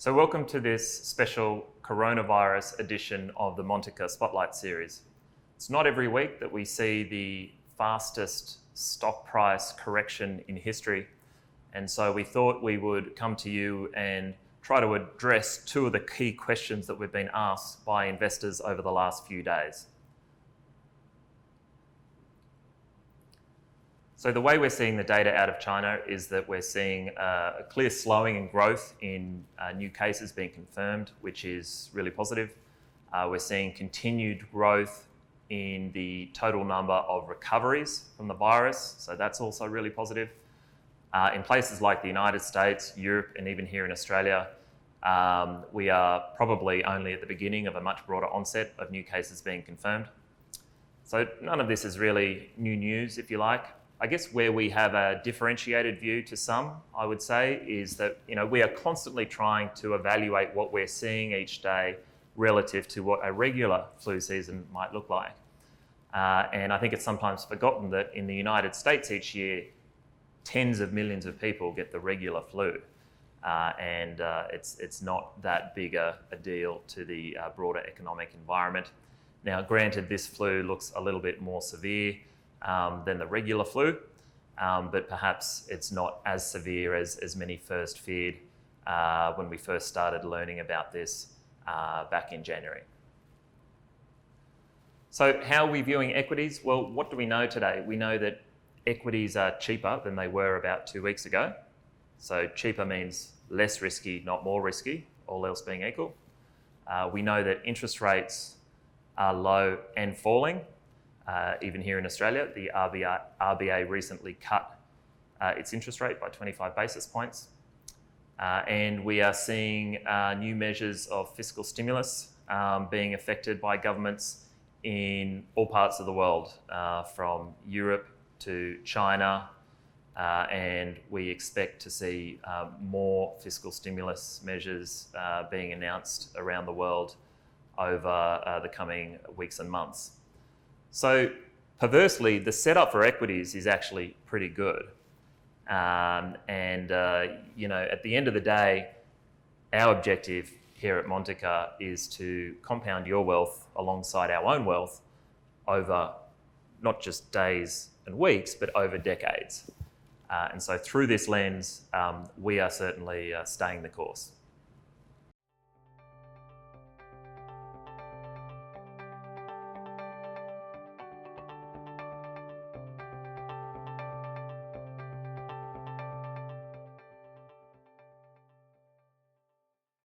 So welcome to this special coronavirus edition of the Montaka Spotlight series. It's not every week that we see the fastest stock price correction in history, and so we thought we would come to you and try to address two of the key questions that we've been asked by investors over the last few days. So the way we're seeing the data out of China is that we're seeing a clear slowing in growth in new cases being confirmed, which is really positive. We're seeing continued growth in the total number of recoveries from the virus, so that's also really positive. In places like the United States, Europe, and even here in Australia, we are probably only at the beginning of a much broader onset of new cases being confirmed. So none of this is really new news, if you like. I guess where we have a differentiated view to some, I would say, is that we are constantly trying to evaluate what we're seeing each day relative to what a regular flu season might look like. And I think it's sometimes forgotten that in the United States each year, tens of millions of people get the regular flu. And it's not that big a deal to the broader economic environment. Now, granted, this flu looks a little bit more severe than the regular flu, but perhaps it's not as severe as many first feared when we first started learning about this back in January. So how are we viewing equities? Well, what do we know today? We know that equities are cheaper than they were about 2 weeks ago. So cheaper means less risky, not more risky, all else being equal. We know that interest rates are low and falling. Even here in Australia, the RBA recently cut its interest rate by 25 basis points. And we are seeing new measures of fiscal stimulus being affected by governments in all parts of the world, from Europe to China, and we expect to see more fiscal stimulus measures being announced around the world over the coming weeks and months. So perversely, the setup for equities is actually pretty good. At the end of the day, our objective here at Montaka is to compound your wealth alongside our own wealth over not just days and weeks, but over decades. And so through this lens, we are certainly staying the course.